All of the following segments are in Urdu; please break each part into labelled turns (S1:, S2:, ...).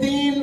S1: 3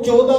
S1: 14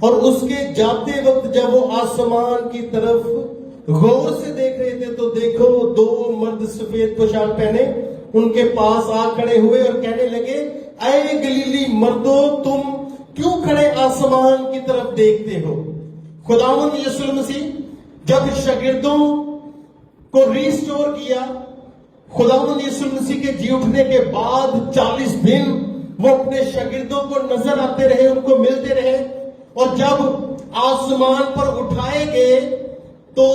S1: اور اس کے جاتے وقت جب وہ آسمان کی طرف غور سے دیکھ رہے تھے تو دیکھو دو مرد سفید پوشاک پہنے ان کے پاس آ کھڑے ہوئے اور کہنے لگے اے گلیلی مردوں تم کیوں کھڑے آسمان کی طرف دیکھتے ہو؟ خداوند یسوع مسیح جب شاگردوں کو ریسٹور کیا، خداوند یسوع مسیح کے جی اٹھنے کے بعد 40 دن وہ اپنے شاگردوں کو نظر آتے رہے، ان کو ملتے رہے، اور جب آسمان پر اٹھائے گئے تو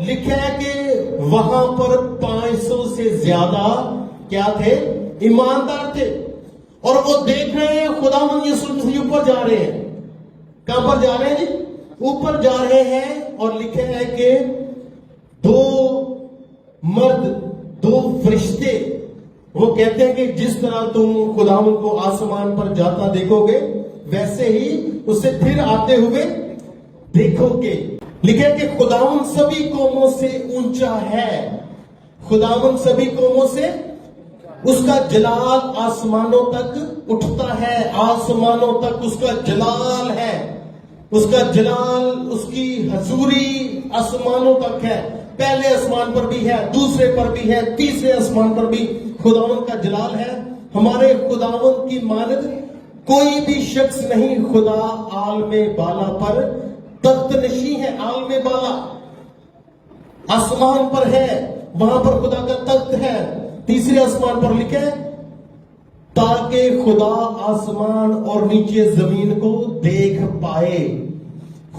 S1: لکھا ہے کہ وہاں پر 500 سے زیادہ کیا تھے؟ ایماندار تھے، اور وہ دیکھ رہے ہیں خداوند یسوع مسیح اوپر جا رہے ہیں۔ کہاں پر جا رہے ہیں جی؟ اوپر جا رہے ہیں، اور لکھا ہے کہ دو مرد، دو فرشتے، وہ کہتے ہیں کہ جس طرح تم خداوند کو آسمان پر جاتا دیکھو گے ویسے ہی اسے پھر آتے ہوئے دیکھو گے۔ لکھا ہے کہ خداوند سبھی قوموں سے اونچا ہے، خداوند سبھی قوموں سے، اس کا جلال آسمانوں تک اٹھتا ہے، آسمانوں تک اس کا جلال ہے، اس کا جلال، اس کی حضوری آسمانوں تک ہے۔ پہلے آسمان پر بھی ہے، دوسرے پر بھی ہے، تیسرے آسمان پر بھی خداوند کا جلال ہے۔ ہمارے خداوند کی مانند کوئی بھی شخص نہیں۔ خدا عالم بالا پر تخت نشین ہے، عالم بالا آسمان پر ہے، وہاں پر خدا کا تخت ہے۔ تیسرے آسمان پر لکھا ہے تاکہ خدا آسمان اور نیچے زمین کو دیکھ پائے۔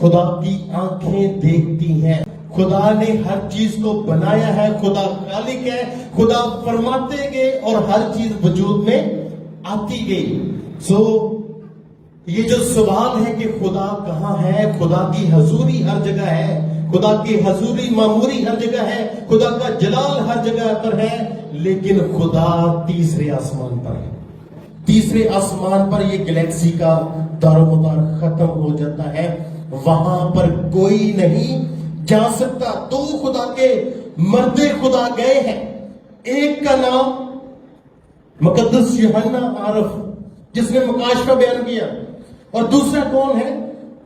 S1: خدا کی آنکھیں دیکھتی ہیں، خدا نے ہر چیز کو بنایا ہے، خدا خالق ہے، خدا فرماتے گئے اور ہر چیز وجود میں آتی گئی۔ یہ جو سوال ہے کہ خدا کہاں ہے، خدا کی حضوری ہر جگہ ہے، خدا کی حضوری معموری ہر جگہ ہے، خدا کا جلال ہر جگہ پر ہے، لیکن خدا تیسرے آسمان پر ہے۔ تیسرے آسمان پر یہ گلیکسی کا دار و مدار ختم ہو جاتا ہے، وہاں پر کوئی نہیں جا سکتا۔ دو خدا کے مرد خدا گئے ہیں، ایک کا نام مقدس یوحنا عارف جس نے مکاشفہ بیان کیا، اور دوسرا کون ہے؟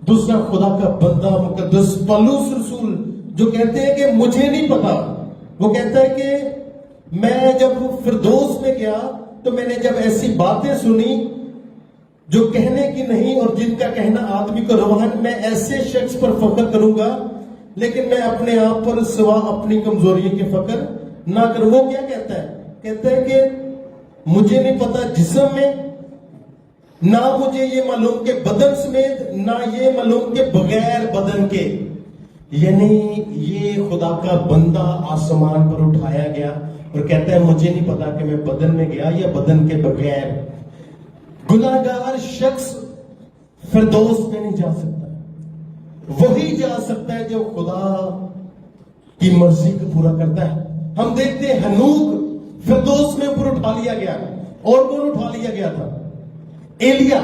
S1: دوسرا خدا کا بندہ مقدس پولس رسول، جو کہتے ہیں کہ مجھے نہیں پتا۔ وہ کہتا ہے کہ میں جب فردوس میں گیا تو میں نے جب ایسی باتیں سنی جو کہنے کی نہیں اور جن کا کہنا آدمی کو روحن، میں ایسے شخص پر فخر کروں گا لیکن میں اپنے آپ پر سوا اپنی کمزوریوں کے فخر نہ کروں۔ وہ کیا کہتا ہے؟ کہتا ہے کہ مجھے نہیں پتا جسم میں، نہ مجھے یہ معلوم کہ بدن سمیت، نہ یہ معلوم کہ بغیر بدن کے۔ یعنی یہ خدا کا بندہ آسمان پر اٹھایا گیا اور کہتا ہے مجھے نہیں پتا کہ میں بدن میں گیا یا بدن کے بغیر۔ گناہگار شخص فردوس میں نہیں جا سکتا، وہی جا سکتا ہے جو خدا کی مرضی کو پورا کرتا ہے۔ ہم دیکھتے ہیں ہنوک فردوس میں اوپر اٹھا لیا گیا، اور کون اٹھا لیا گیا تھا؟ ایلیا۔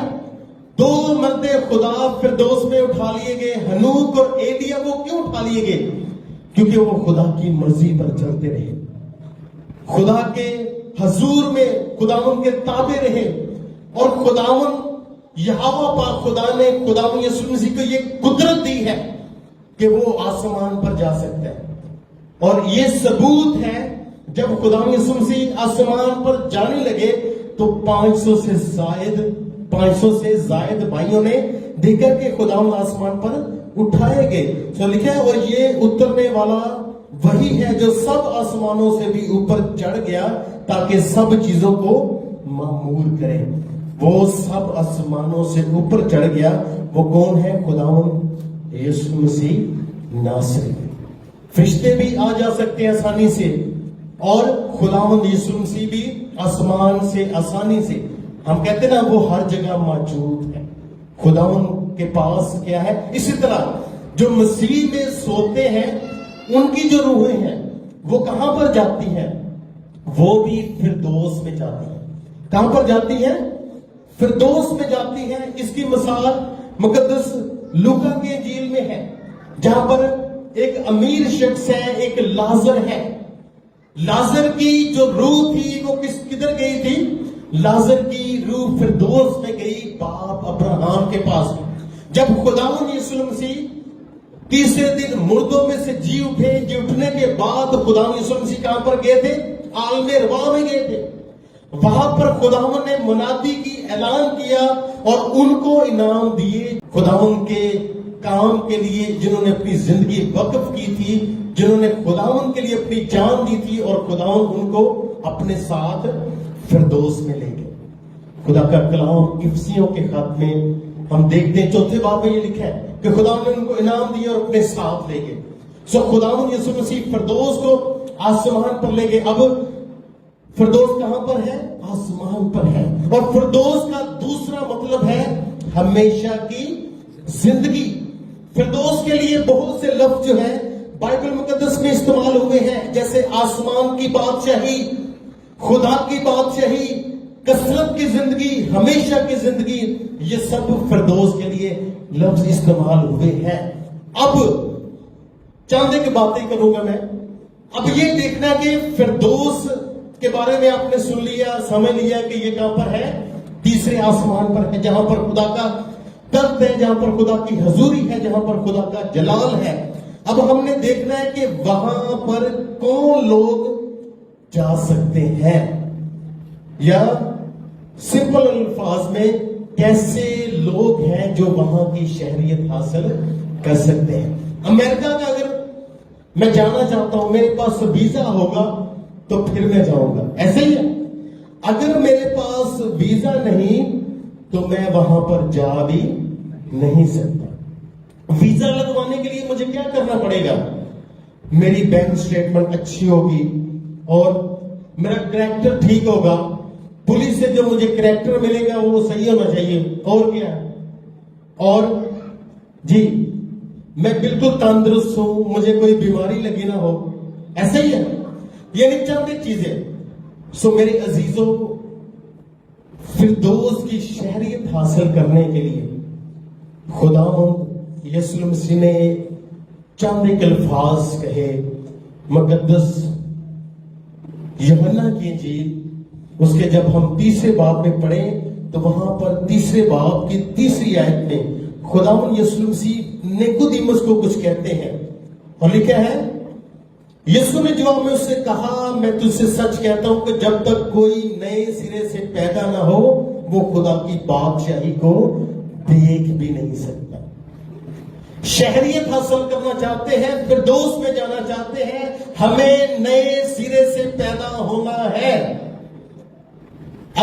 S1: دو مرد خدا فردوس میں اٹھا لیے گئے، ہنوک اور ایلیا۔ وہ کیوں اٹھا لیے گئے؟ کیونکہ وہ خدا کی مرضی پر چلتے رہے، خدا کے حضور میں خداوند کے تابع رہے، اور خداوند یہوہ پاک خدا نے خداوند یسوع مسیح کو یہ قدرت دی ہے کہ وہ آسمان پر جا سکتا ہے۔ اور یہ ثبوت ہے جب خداوند یسوع مسیح آسمان پر جانے لگے تو 500 سے زائد بھائیوں نے دیکھا کہ خداوند آسمان پر اٹھائے گئے۔ تو لکھا ہے اور یہ اترنے والا وہی ہے جو سب آسمانوں سے بھی اوپر چڑھ گیا تاکہ سب چیزوں کو معمور کرے۔ وہ سب آسمانوں سے اوپر چڑھ گیا، وہ کون ہے؟ خداوند یسوع مسیح ناصری۔ فرشتے بھی آ جا سکتے ہیں آسانی سے، اور خداوند یسوع مسیح بھی آسمان سے آسانی سے۔ ہم کہتے ہیں نا وہ ہر جگہ موجود ہے، خداوند کے پاس کیا ہے۔ اسی طرح جو مسیح میں سوتے ہیں ان کی جو روحیں ہیں وہ کہاں پر جاتی ہیں؟ وہ بھی فردوس میں جاتی ہیں۔ کہاں پر جاتی ہیں؟ فردوس میں جاتی ہیں۔ اس کی مثال مقدس لوکا کے انجیل میں ہے، جہاں پر ایک امیر شخص ہے، ایک لازر ہے۔ لازر کی جو روح تھی وہ کدھر گئی تھی؟ لازر کی روح فردوس میں گئی، باپ ابراہم کے پاس۔ جب خداوند یسوع مسیح تیسرے دن مردوں میں سے جی اٹھے، جی اٹھنے کے بعد خداوند یسوع مسیح کہاں پر گئے تھے؟ عالم رواح میں گئے تھے. وہاں پر خداوند نے منادی کی اعلان کیا اور ان کو انعام دیے خداوند کے کام کے لیے، جنہوں نے اپنی زندگی وقف کی تھی، جنہوں نے خداوند کے لیے اپنی جان دی تھی، اور خداوند ان کو اپنے ساتھ فردوس میں لے گئے. خدا کا کلام افسیوں کے خط میں ہم دیکھتے ہیں 4 باب میں یہ لکھا ہے کہ خداوند نے ان کو انعام دیا اور اپنے ساتھ لے گئے. سو خداوند یسوع مسیح فردوس کو آسمان پر لے گئے. اب فردوس کہاں پر ہے؟ آسمان پر ہے. اور فردوس کا دوسرا مطلب ہے ہمیشہ کی زندگی. فردوس کے لیے بہت سے لفظ جو ہے بائبل مقدس میں استعمال ہوئے ہیں، جیسے آسمان کی بادشاہی، خدا کی بادشاہی، کثرت کی زندگی، ہمیشہ کی زندگی. یہ سب فردوس کے لیے لفظ استعمال ہوئے ہیں. اب چند ایک باتیں کروں گا میں. اب یہ دیکھنا کہ فردوس کے بارے میں آپ نے سن لیا، سمجھ لیا کہ یہ کہاں پر ہے؟ تیسرے آسمان پر ہے، جہاں پر خدا کا تخت ہے، جہاں پر خدا کی حضوری ہے، جہاں پر خدا کا جلال ہے. اب ہم نے دیکھنا ہے کہ وہاں پر کون لوگ جا سکتے ہیں، یا سمپل الفاظ میں کیسے لوگ ہیں جو وہاں کی شہریت حاصل کر سکتے ہیں. امریکہ کا اگر میں جانا چاہتا ہوں، میرے پاس ویزا ہوگا تو پھر میں جاؤں گا، ایسے ہی ہے. اگر میرے پاس ویزا نہیں تو میں وہاں پر جا بھی نہیں سکتا. ویزا لگوانے کے لیے مجھے کیا کرنا پڑے گا؟ میری بینک سٹیٹمنٹ اچھی ہوگی اور میرا کریکٹر ٹھیک ہوگا. پولیس سے جو مجھے کریکٹر ملے گا وہ صحیح ہونا چاہیے. اور کیا؟ اور جی میں بالکل تندرست ہوں، مجھے کوئی بیماری لگی نہ ہو، ایسا ہی ہے. یہ نہیں چاہتے چیزیں. سو میرے عزیزوں، فردوس کی شہریت حاصل کرنے کے لیے خداوند یسوع مسیح نے چند ایک الفاظ کہے. مقدس یوحنا کی انجیل اس کے جب ہم تیسرے باب میں پڑھیں تو وہاں پر تیسرے باب کی تیسری آیت میں خداوند یسوع مسیح نیکودیمس کو کچھ کہتے ہیں اور لکھا ہے، یسوع نے جواب میں اس سے کہا، میں تجھ سے سچ کہتا ہوں کہ جب تک کوئی نئے سرے سے پیدا نہ ہو وہ خدا کی بادشاہی کو دیکھ بھی نہیں سکتا. شہریت حاصل کرنا چاہتے ہیں، فردوس میں جانا چاہتے ہیں، ہمیں نئے سرے سے پیدا ہونا ہے.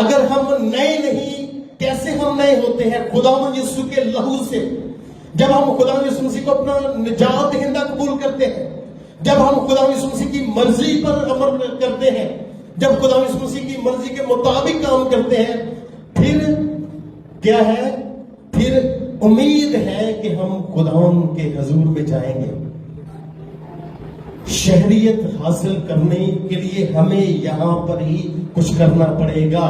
S1: اگر ہم نئے نہیں، کیسے ہم نئے ہوتے ہیں؟ خداوند یسوع کے لہو سے. جب ہم خداوند یسوع مسیح کو اپنا نجات دہندہ قبول کرتے ہیں، جب ہم خداوند یسوع مسیح کی مرضی پر عمل کرتے ہیں، جب خداوند یسوع مسیح کی مرضی کے مطابق کام کرتے ہیں، پھر کیا ہے؟ پھر امید ہے کہ ہم خداوند کے حضور میں جائیں گے. شہریت حاصل کرنے کے لیے ہمیں یہاں پر ہی کچھ کرنا پڑے گا.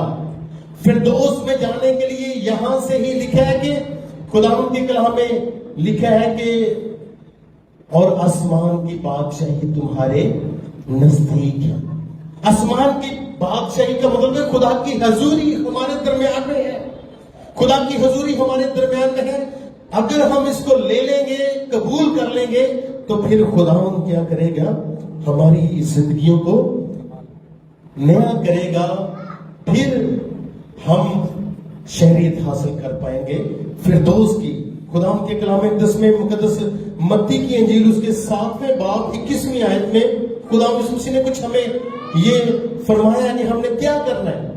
S1: فردوس میں جانے کے لیے یہاں سے ہی لکھا ہے کہ خداوند کے کلام میں لکھا ہے کہ اور آسمان کی بادشاہی تمہارے نزدیک ہے. آسمان کی بادشاہی کا مطلب ہے خدا کی حضوری ہمارے درمیان میں ہے. خدا کی حضوری ہمارے درمیان میں ہے. اگر ہم اس کو لے لیں گے، قبول کر لیں گے، تو پھر خداوند کیا کرے گا؟ ہماری زندگیوں کو نیا کرے گا. پھر ہم شہریت حاصل کر پائیں گے فردوس کی. خداوند کے کلام میں مقدس متی کی انجیل اس کے 7ویں باب 21ویں آیت میں خداوند یسوع مسیح نے کچھ ہمیں یہ فرمایا کہ ہم نے کیا کرنا ہے،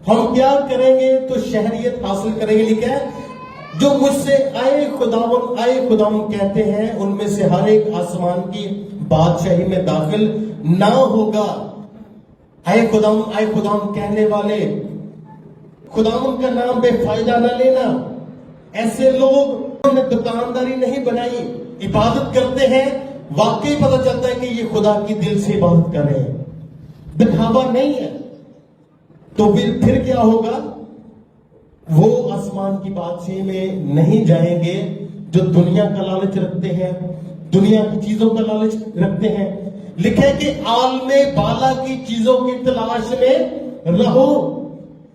S1: ہم کیا کریں گے تو شہریت حاصل کریں گے. لکھا ہے، جو مجھ سے آئے خداوند کہتے ہیں ان میں سے ہر ایک آسمان کی بادشاہی میں داخل نہ ہوگا. آئے خداوند کہنے والے، خداوند کا نام بے فائدہ نہ لینا. ایسے لوگ نے دکانداری نہیں بنائی، عبادت کرتے ہیں، واقعی پتہ چلتا ہے کہ یہ خدا کی دل سے عبادت کر رہے ہیں، دکھاوا نہیں ہے. تو پھر کیا ہوگا؟ وہ آسمان کی بادشاہی میں نہیں جائیں گے. جو دنیا کا لالچ رکھتے ہیں، دنیا کی چیزوں کا لالچ رکھتے ہیں. لکھے کہ عالم بالا کی چیزوں کی تلاش میں رہو.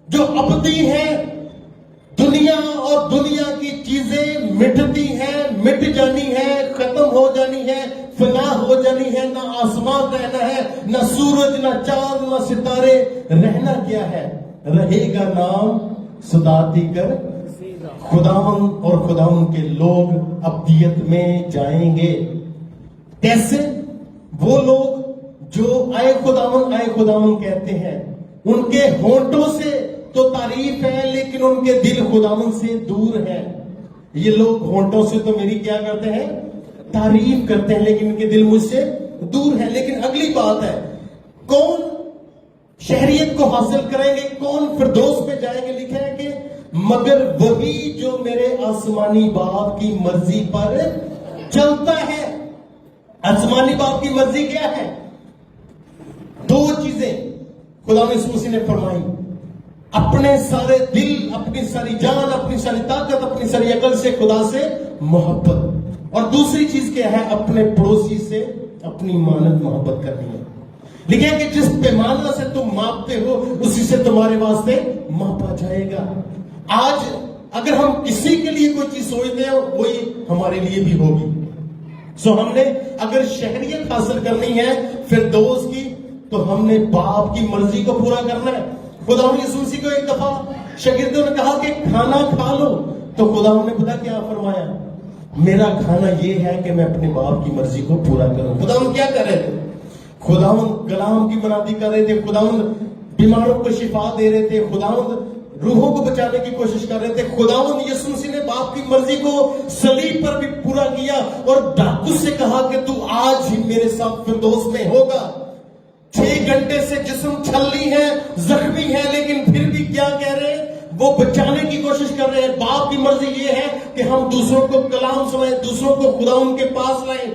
S1: جو ابدی ہے، دنیا دنیا اور دنیا کی چیزیں مٹتی ہیں، مٹ جانی ہے، ختم ہو جانی ہے، فنا ہو جانی ہے، نہ آسمان رہنا ہے، نہ سورج، نہ چاند، نہ ستارے، رہنا کیا ہے؟ رہے گا نام صداتی کر خداون، اور خداون کے لوگ ابدیت میں جائیں گے۔ کیسے؟ وہ لوگ جو اے خداون کہتے ہیں، ان کے ہونٹوں سے تو تعریف ہے لیکن ان کے دل خداون سے دور ہے۔ یہ لوگ ہونٹوں سے تو میری کیا کرتے ہیں؟ تعریف کرتے ہیں، لیکن ان کے دل مجھ سے دور ہے۔ لیکن اگلی بات ہے، کون شہریت کو حاصل کریں گے، کون فردوس میں جائیں گے؟ لکھا ہے کہ مگر وہی جو میرے آسمانی باپ کی مرضی پر چلتا ہے۔ آسمانی باپ کی مرضی کیا ہے؟ دو چیزیں خدا یسوع مسیح نے فرمائی، اپنے سارے دل، اپنی ساری جان، اپنی ساری طاقت، اپنی ساری عقل سے خدا سے محبت، اور دوسری چیز کیا ہے؟ اپنے پڑوسی سے اپنی مانند محبت کرنی ہے۔ لکھا ہے کہ جس پیمانہ سے تم ماپتے ہو اسی سے تمہارے واسطے ماپا جائے گا۔ آج اگر ہم کسی کے لیے کوئی چیز سوچتے ہیں وہی ہمارے لیے بھی ہوگی۔ سو ہم نے اگر شہریت حاصل کرنی ہے فردوس کی، تو ہم نے باپ کی مرضی کو پورا کرنا ہے۔ خدا یسوع مسیح کو ایک دفعہ شاگردوں نے کہا کہ کھانا کھا لو، تو خدا نے پتا کیا فرمایا؟ میرا کھانا یہ ہے کہ میں اپنے باپ کی مرضی کو پورا کروں۔ خدا کیا کر رہے تھے؟ خدا کلام کی منادی کر رہے تھے، خدا بیماروں کو شفا دے رہے تھے، خدا روحوں کو بچانے کی کوشش کر رہے تھے۔ خداوند یسوع مسیح نے باپ کی مرضی کو صلیب پر بھی پورا کیا، اور ڈاکو سے کہا کہ تو آج ہی میرے ساتھ فردوس میں ہوگا۔ 6 گھنٹے سے جسم چھلنی ہے، زخمی ہے، لیکن پھر بھی کیا کہہ رہے ہیں؟ وہ بچانے کی کوشش کر رہے ہیں۔ باپ کی مرضی یہ ہے کہ ہم دوسروں کو کلام سنائیں، دوسروں کو خداوند کے پاس لائیں،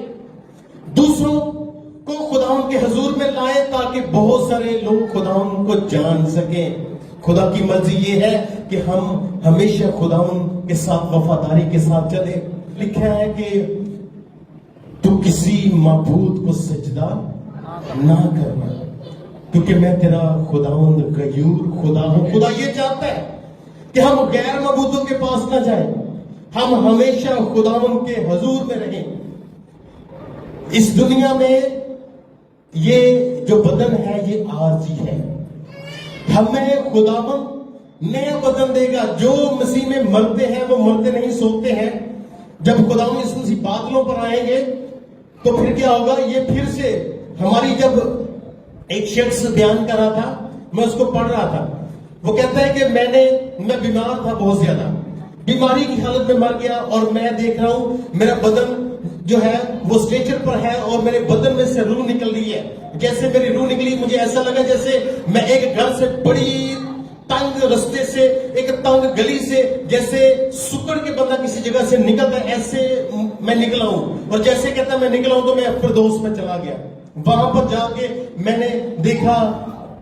S1: دوسروں کو خداوند کے حضور میں لائیں، تاکہ بہت سارے لوگ خداوند کو جان سکیں۔ خدا کی مرضی یہ ہے کہ ہم ہمیشہ خداوند کے ساتھ وفاداری کے ساتھ چلیں۔ لکھا ہے کہ تو کسی معبود کو سجدہ نہ کرنا، کیونکہ میں تیرا خداوند غیور خدا ہوں۔ خدا یہ چاہتا ہے کہ ہم غیر معبودوں کے پاس نہ جائیں، ہم ہمیشہ خداوند کے حضور میں رہیں۔ اس دنیا میں یہ جو بدن ہے یہ عارضی ہے، ہمیں خداوند نیا بدن دے گا۔ جو مسیح میں مرتے ہیں وہ مرتے نہیں، سوتے ہیں۔ جب خداوند یسوع مسیح بادلوں پر آئیں گے تو پھر کیا ہوگا؟ یہ پھر سے ہماری، جب ایک شخص بیان کر رہا تھا، میں اس کو پڑھ رہا تھا، وہ کہتا ہے کہ میں بیمار تھا، بہت زیادہ بیماری کی حالت میں مر گیا، اور میں دیکھ رہا ہوں میرا بدن جو ہے وہ اسٹریچر پر ہے، اور میرے بدن میں سے روح نکل رہی ہے۔ جیسے میری روح نکلی، مجھے ایسا لگا جیسے میں ایک گھر سے بڑی تنگ رستے سے، ایک تنگ گلی سے، جیسے سکڑ کے بندہ کسی جگہ سے نکلتا ہے، ایسے میں نکلا ہوں۔ اور جیسے کہتا میں نکلا ہوں تو میں فردوس میں چلا گیا۔ وہاں پر جا کے میں نے دیکھا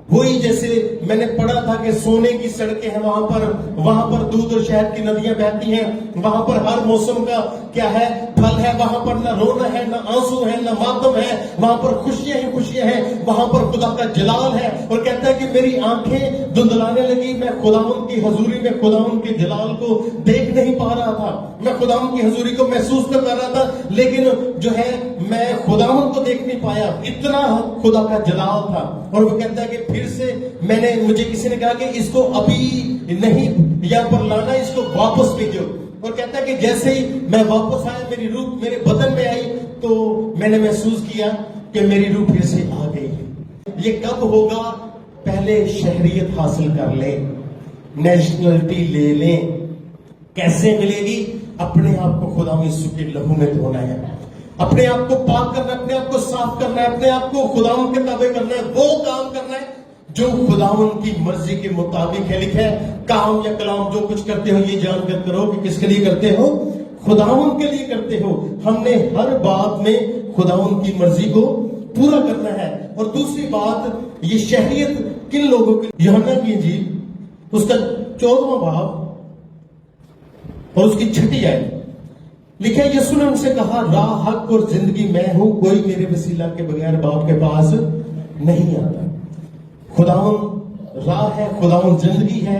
S1: وہی جیسے میں نے پڑھا تھا کہ سونے کی سڑکیں ہیں وہاں پر دودھ اور شہد کی ندیاں بہتی ہیں، وہاں پر ہر موسم کا کیا ہے؟ پھل ہے، وہاں پر نہ رونا ہے، نہ آنسو ہے، نہ ماتم ہے، وہاں پر خوشیاں ہی خوشیاں ہیں، وہاں پر خدا کا جلال ہے۔ اور کہتا ہے کہ میری آنکھیں دھندلانے لگی، میں خداوند کی حضوری میں خداوند کے جلال کو دیکھ نہیں پا رہا تھا، میں خداوند کی حضوری کو محسوس کر رہا تھا، لیکن جو ہے میں خداوند کو دیکھ نہیں پایا، اتنا خدا کا جلال تھا۔ اور وہ کہتا ہے کہ پھر سے مجھے کسی نے کہا کہ اس کو ابھی نہیں یہاں پر لانا، اس کو واپس بھیجو۔ اور کہتا ہے کہ جیسے ہی میں واپس آیا، میری روح میرے بدن میں آئی، تو میں نے محسوس کیا کہ میری روح پھر سے آ گئی ہے۔ یہ کب ہوگا؟ پہلے شہریت حاصل کر لیں، نیشنلٹی لے لیں۔ کیسے ملے گی؟ اپنے آپ کو خدا یسوع کے لہو میں دھونا ہے، اپنے آپ کو پاک کرنا ہے، اپنے آپ کو صاف کرنا ہے، اپنے آپ کو خداوند کے تابع کرنا ہے، وہ کام کرنا ہے جو خداوند کی مرضی کے مطابق ہے۔ لکھا ہے کام یا کلام جو کچھ کرتے ہو یہ جان کر کرو کہ کس کے لیے کرتے ہو؟ خداوند کے لیے کرتے ہو۔ ہم نے ہر بات میں خداوند کی مرضی کو پورا کرنا ہے۔ اور دوسری بات، یہ شہریت کن لوگوں کے؟ یوحنا کی انجیل اس کا 14واں باب اور اس کی 6 آیت لکھا ہے، یسوع نے ان سے کہا، راہ، حق اور زندگی میں ہوں، کوئی میرے وسیلہ کے بغیر باپ کے پاس نہیں آتا۔ خداوند راہ ہے، خداوند زندگی ہے،